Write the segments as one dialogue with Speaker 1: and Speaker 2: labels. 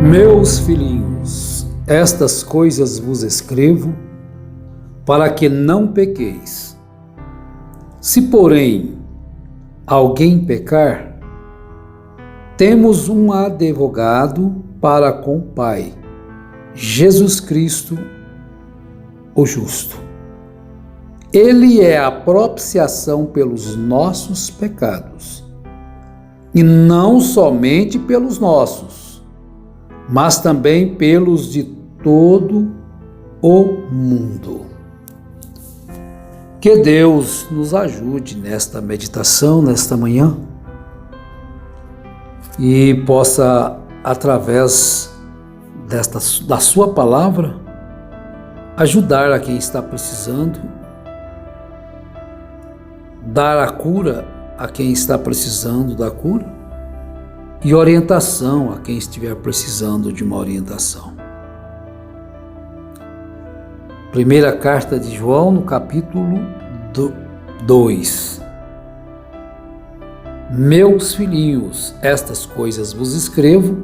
Speaker 1: Meus filhinhos, estas coisas vos escrevo, para que não pequeis. Se, porém, alguém pecar, temos um advogado para com o Pai, Jesus Cristo, o justo. Ele é a propiciação pelos nossos pecados, e não somente pelos nossos, mas também pelos de todo o mundo. Que Deus nos ajude nesta meditação, nesta manhã, e possa, através da sua palavra, ajudar a quem está precisando, dar a cura a quem está precisando da cura e orientação a quem estiver precisando de uma orientação. Primeira carta de João, no capítulo 2. Meus filhinhos, estas coisas vos escrevo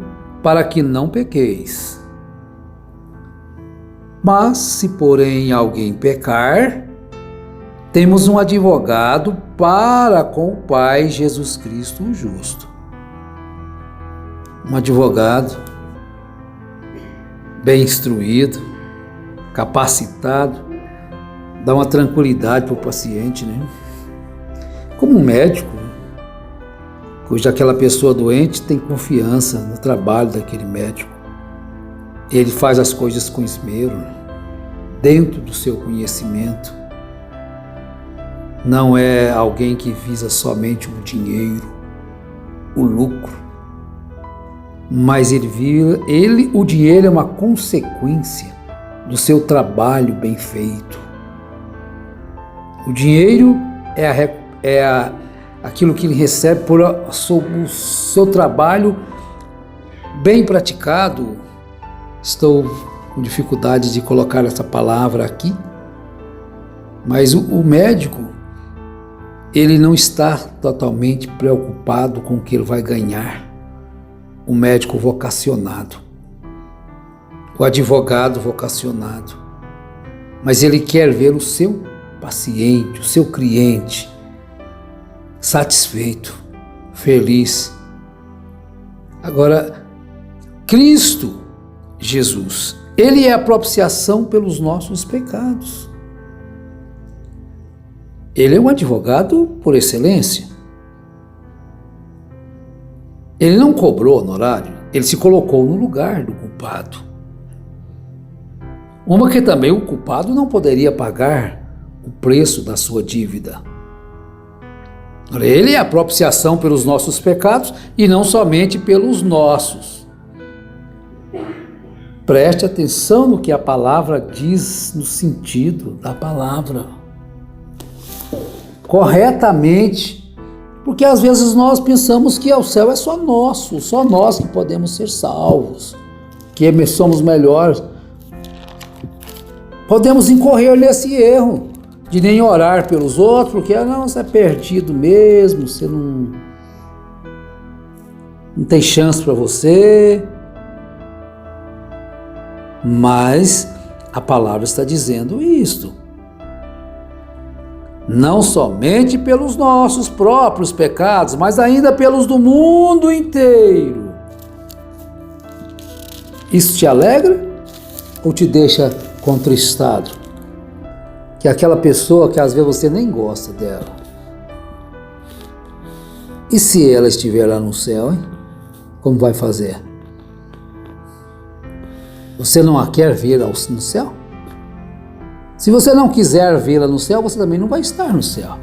Speaker 1: para que não pequeis. Mas, se porém alguém pecar, temos um advogado para com o Pai, Jesus Cristo, o justo. Um advogado bem instruído, capacitado, dá uma tranquilidade para o paciente, né? Como um médico, cuja aquela pessoa doente tem confiança no trabalho daquele médico. Ele faz as coisas com esmero, dentro do seu conhecimento. Não é alguém que visa somente o dinheiro, o lucro, mas o dinheiro é uma consequência do seu trabalho bem feito. O dinheiro é aquilo que ele recebe por o seu trabalho bem praticado. Estou com dificuldade de colocar essa palavra aqui, mas o médico, ele não está totalmente preocupado com o que ele vai ganhar. O médico vocacionado, o advogado vocacionado, mas ele quer ver o seu paciente, o seu cliente satisfeito, feliz. Agora, Cristo Jesus, ele é a propiciação pelos nossos pecados. Ele é um advogado por excelência. Ele não cobrou honorário, ele se colocou no lugar do culpado. Uma que também o culpado não poderia pagar o preço da sua dívida. Ele é a propiciação pelos nossos pecados e não somente pelos nossos. Preste atenção no que a palavra diz, no sentido da palavra. Corretamente, porque às vezes nós pensamos que o céu é só nosso, só nós que podemos ser salvos, que somos melhores. Podemos incorrer nesse erro de nem orar pelos outros, porque você é perdido mesmo, você não tem chance para você. Mas a palavra está dizendo isto. Não somente pelos nossos próprios pecados, mas ainda pelos do mundo inteiro. Isso te alegra ou te deixa contristado? Que aquela pessoa que às vezes você nem gosta dela. E se ela estiver lá no céu, hein? Como vai fazer? Você não a quer ver no céu? Se você não quiser vê-la no céu, você também não vai estar no céu.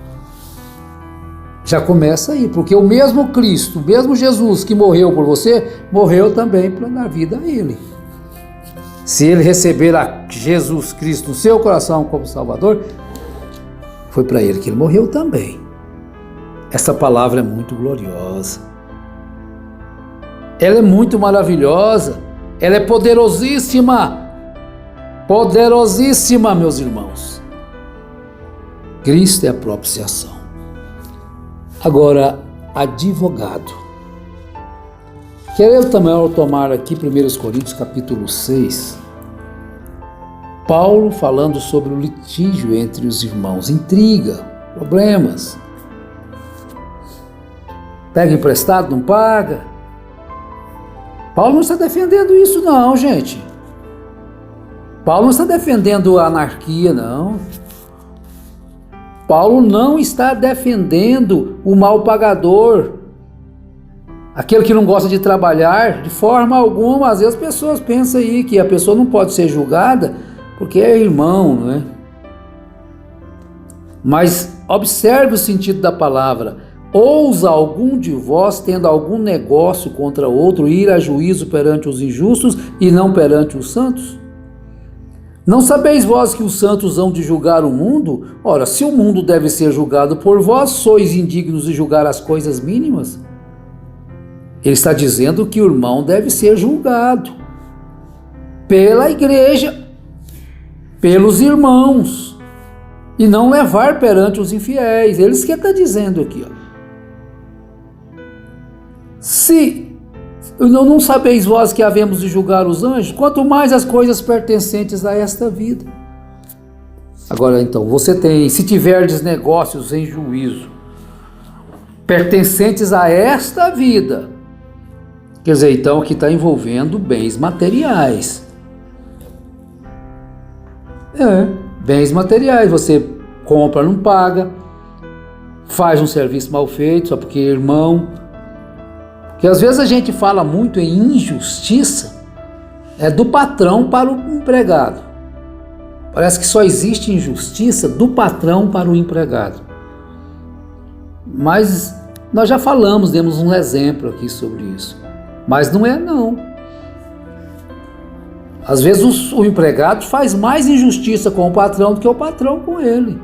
Speaker 1: Já começa aí, porque o mesmo Cristo, o mesmo Jesus que morreu por você, morreu também para dar vida a ele. Se ele receber a Jesus Cristo no seu coração como Salvador, foi para ele que ele morreu também. Essa palavra é muito gloriosa. Ela é muito maravilhosa. Ela é poderosíssima. Poderosíssima, meus irmãos. Cristo é a propiciação. Agora, advogado. Quero também tomar aqui 1 Coríntios capítulo 6, Paulo falando sobre o litígio entre os irmãos, intriga, problemas. Pega emprestado, não paga. Paulo não está defendendo isso não, gente. Paulo não está defendendo a anarquia, não. Paulo não está defendendo o mal pagador, aquele que não gosta de trabalhar, de forma alguma. Às vezes as pessoas pensam aí que a pessoa não pode ser julgada porque é irmão, não é? Mas observe o sentido da palavra. Ousa algum de vós, tendo algum negócio contra outro, ir a juízo perante os injustos e não perante os santos? Não sabeis vós que os santos hão de julgar o mundo? Ora, se o mundo deve ser julgado por vós, sois indignos de julgar as coisas mínimas? Ele está dizendo que o irmão deve ser julgado pela igreja, pelos irmãos, e não levar perante os infiéis. Eles que está dizendo aqui, ó. Se não sabeis vós que havemos de julgar os anjos, quanto mais as coisas pertencentes a esta vida. Agora então, você tem, se tiverdes negócios em juízo, pertencentes a esta vida, quer dizer, então, que está envolvendo bens materiais. Bens materiais, você compra, não paga, faz um serviço mal feito, só porque é irmão. Porque às vezes a gente fala muito em injustiça, do patrão para o empregado. Parece que só existe injustiça do patrão para o empregado. Mas nós já falamos, demos um exemplo aqui sobre isso. Mas não é não. Às vezes o empregado faz mais injustiça com o patrão do que o patrão com ele.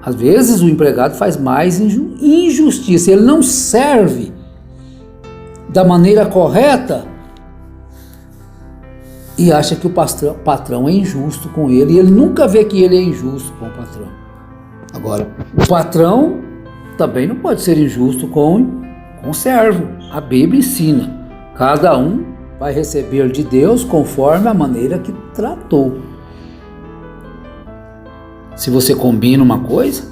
Speaker 1: Às vezes o empregado faz mais injustiça, ele não serve da maneira correta e acha que o patrão é injusto com ele, e ele nunca vê que ele é injusto com o patrão. Agora, o patrão também não pode ser injusto com o servo. A Bíblia ensina, cada um vai receber de Deus conforme a maneira que tratou. Se você combina uma coisa.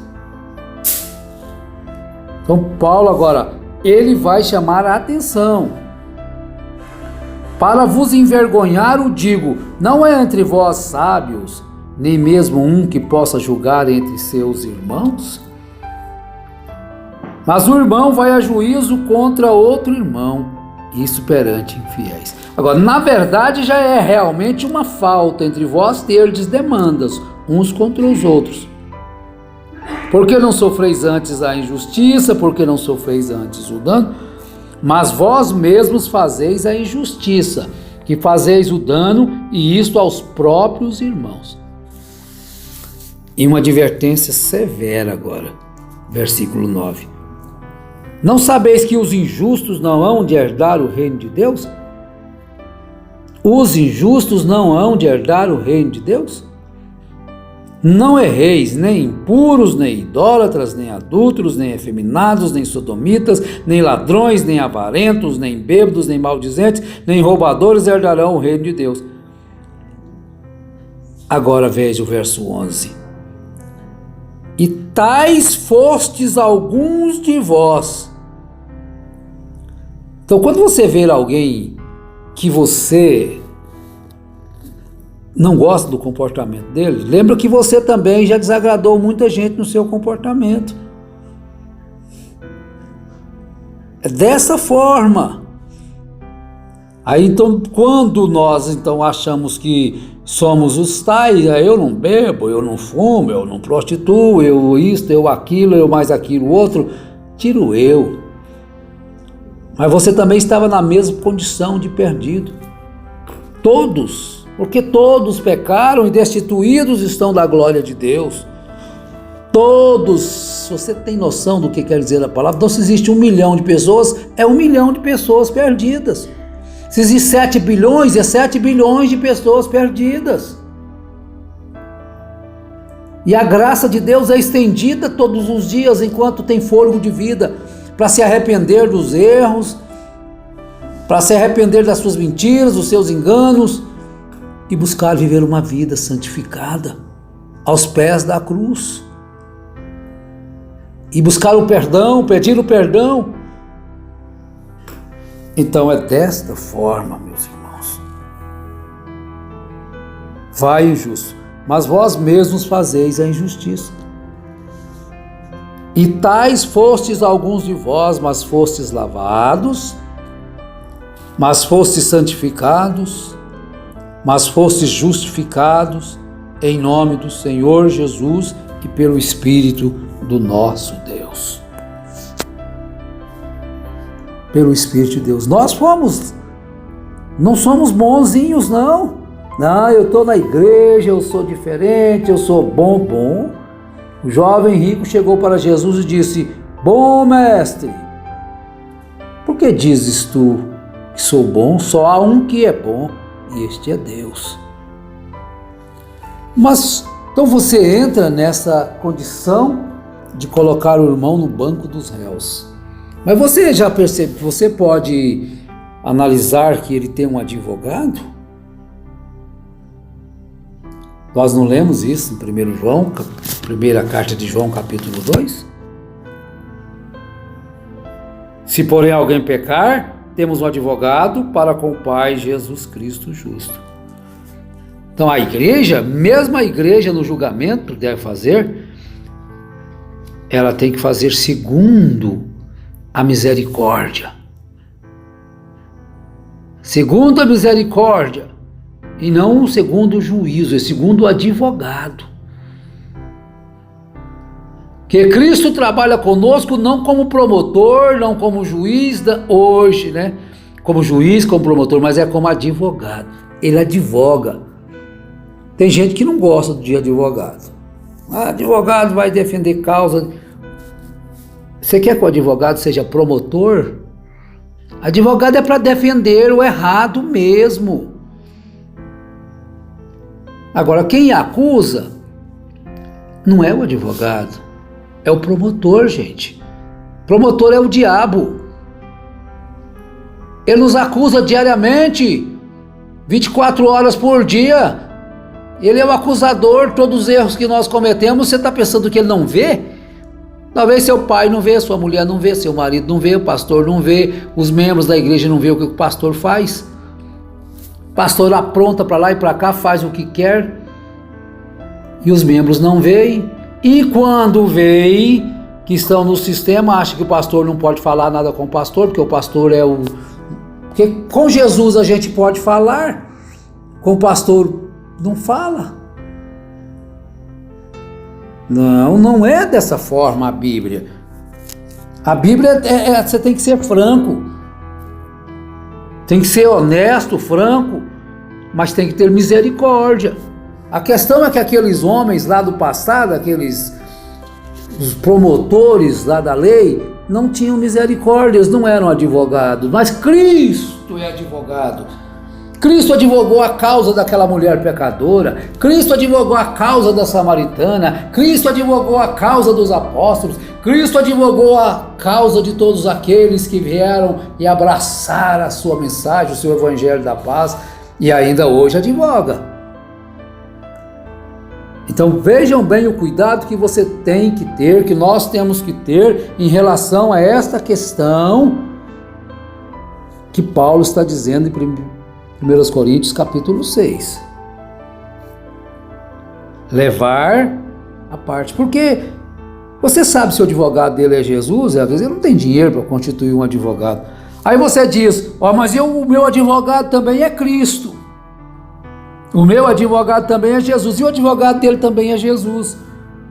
Speaker 1: Então Paulo agora, ele vai chamar a atenção. Para vos envergonhar o digo, não é entre vós sábios, nem mesmo um que possa julgar entre seus irmãos? Mas o irmão vai a juízo contra outro irmão, isso perante infiéis. Agora, na verdade, já é realmente uma falta entre vós terdes demandas uns contra os outros. Porque não sofreis antes a injustiça, porque não sofreis antes o dano, mas vós mesmos fazeis a injustiça, que fazeis o dano, e isto aos próprios irmãos. E uma advertência severa agora, versículo 9. Não sabeis que os injustos não hão de herdar o reino de Deus? Os injustos não hão de herdar o reino de Deus? Não erreis, nem impuros, nem idólatras, nem adúlteros, nem efeminados, nem sodomitas, nem ladrões, nem avarentos, nem bêbados, nem maldizentes, nem roubadores herdarão o reino de Deus. Agora veja o verso 11. E tais fostes alguns de vós. Então, quando você vê alguém que você não gosta do comportamento dele, lembra que você também já desagradou muita gente no seu comportamento. É dessa forma. Aí então, quando nós achamos que somos os tais, eu não bebo, eu não fumo, eu não prostituo, eu isto, eu aquilo, eu mais aquilo, outro, tiro eu. Mas você também estava na mesma condição de perdido. Todos. Porque todos pecaram e destituídos estão da glória de Deus. Todos, você tem noção do que quer dizer a palavra? Então, se existe 1 milhão de pessoas, é 1 milhão de pessoas perdidas. Se existe 7 bilhões, é 7 bilhões de pessoas perdidas. E a graça de Deus é estendida todos os dias enquanto tem fôlego de vida. para se arrepender dos erros, para se arrepender das suas mentiras, dos seus enganos e buscar viver uma vida santificada aos pés da cruz. E buscar o perdão, pedir o perdão. Então é desta forma, meus irmãos. Vai, injusto, mas vós mesmos fazeis a injustiça. E tais fostes alguns de vós, mas fostes lavados, mas fostes santificados, mas fostes justificados em nome do Senhor Jesus e pelo Espírito do nosso Deus. Pelo Espírito de Deus. Nós não somos bonzinhos, não. Não, eu estou na igreja, eu sou diferente, eu sou bom. O jovem rico chegou para Jesus e disse: bom mestre, por que dizes tu que sou bom? Só há um que é bom, e este é Deus. Mas então você entra nessa condição de colocar o irmão no banco dos réus. Mas você já percebe, você pode analisar que ele tem um advogado? Nós não lemos isso em 1 João, primeira carta de João, capítulo 2? Se porém alguém pecar, temos um advogado para com o Pai, Jesus Cristo justo. Então a igreja, mesmo a igreja no julgamento deve fazer, ela tem que fazer segundo a misericórdia. Segundo a misericórdia. E não segundo o juízo, é segundo o advogado. Que Cristo trabalha conosco não como promotor, não como juiz hoje, né? Como juiz, como promotor, mas é como advogado. Ele advoga. Tem gente que não gosta de advogado. Advogado vai defender causa. Você quer que o advogado seja promotor? Advogado é para defender o errado mesmo. Agora, quem acusa não é o advogado, é o promotor, gente. Promotor é o diabo. Ele nos acusa diariamente, 24 horas por dia. Ele é o acusador. Todos os erros que nós cometemos, você está pensando que ele não vê? Talvez seu pai não vê, sua mulher não vê, seu marido não vê, o pastor não vê, os membros da igreja não vê o que o pastor faz. O pastor apronta para lá e para cá, faz o que quer, e os membros não veem. E quando veem que estão no sistema, acham que o pastor não pode falar nada com o pastor, porque o pastor é o... Porque com Jesus a gente pode falar, com o pastor não fala. Não é dessa forma a Bíblia. A Bíblia você tem que ser franco. Tem que ser honesto, franco, mas tem que ter misericórdia. A questão é que aqueles homens lá do passado, os promotores lá da lei, não tinham misericórdia, eles não eram advogados, mas Cristo é advogado. Cristo advogou a causa daquela mulher pecadora, Cristo advogou a causa da samaritana, Cristo advogou a causa dos apóstolos, Cristo advogou a causa de todos aqueles que vieram e abraçaram a sua mensagem, o seu evangelho da paz, e ainda hoje advoga. Então vejam bem o cuidado que você tem que ter, que nós temos que ter em relação a esta questão que Paulo está dizendo em 1 Coríntios capítulo 6. Levar a parte, porque você sabe se o advogado dele é Jesus, às vezes ele não tem dinheiro para constituir um advogado. Aí você diz, mas o meu advogado também é Cristo. O meu advogado também é Jesus, e o advogado dele também é Jesus.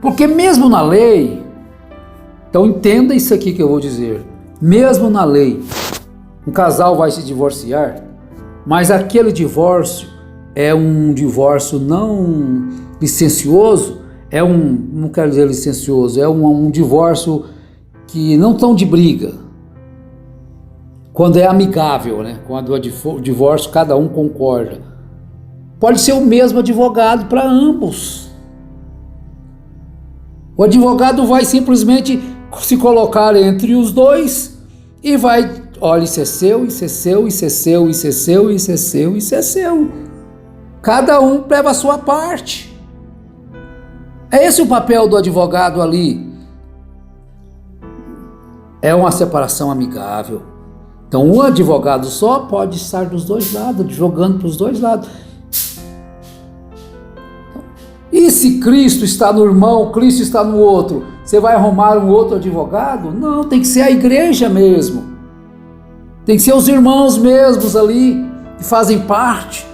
Speaker 1: Porque mesmo na lei, então entenda isso aqui que eu vou dizer, mesmo na lei, um casal vai se divorciar, mas aquele divórcio é um divórcio não licencioso, não quero dizer licencioso, é um divórcio que não tão de briga, quando é amigável, né? Quando o divórcio cada um concorda. Pode ser o mesmo advogado para ambos. O advogado vai simplesmente se colocar entre os dois e vai, olha, isso é seu, isso é seu, isso é seu, isso é seu, isso é seu, isso é seu. Cada um leva a sua parte. É esse o papel do advogado ali. É uma separação amigável. Então, um advogado só pode estar dos dois lados, jogando para os dois lados. E se Cristo está no irmão, Cristo está no outro, você vai arrumar um outro advogado? Não, tem que ser a igreja mesmo. Tem que ser os irmãos mesmos ali, que fazem parte,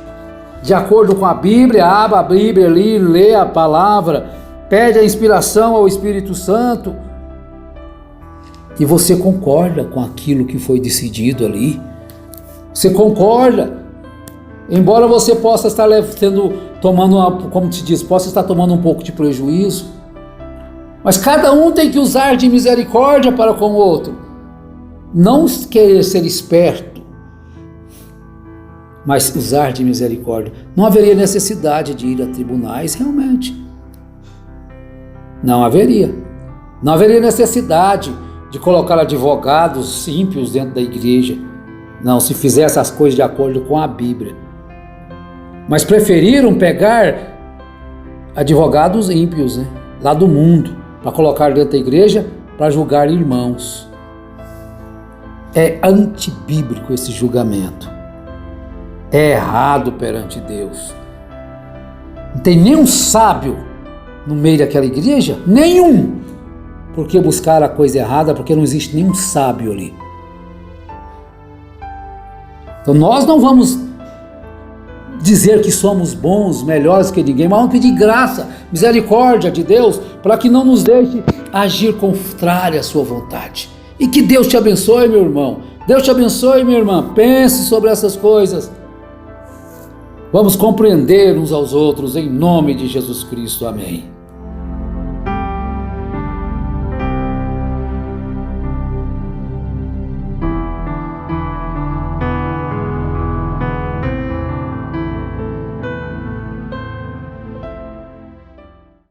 Speaker 1: de acordo com a Bíblia, abre a Bíblia ali, lê a palavra, pede a inspiração ao Espírito Santo, e você concorda com aquilo que foi decidido ali. Você concorda, embora você possa estar tomando possa estar tomando um pouco de prejuízo, mas cada um tem que usar de misericórdia para com o outro. Não querer ser esperto, mas usar de misericórdia. Não haveria necessidade de ir a tribunais, realmente. Não haveria. Não haveria necessidade de colocar advogados ímpios dentro da igreja. Não, se fizesse as coisas de acordo com a Bíblia. Mas preferiram pegar advogados ímpios, né, lá do mundo, para colocar dentro da igreja para julgar irmãos. É antibíblico esse julgamento. É errado perante Deus. Não tem nenhum sábio no meio daquela igreja, nenhum. Porque buscar a coisa errada, porque não existe nenhum sábio ali. Então nós não vamos dizer que somos bons, melhores que ninguém, mas vamos pedir graça, misericórdia de Deus, para que não nos deixe agir contrário à sua vontade. E que Deus te abençoe, meu irmão. Deus te abençoe, minha irmã. Pense sobre essas coisas. Vamos compreender uns aos outros, em nome de Jesus Cristo. Amém.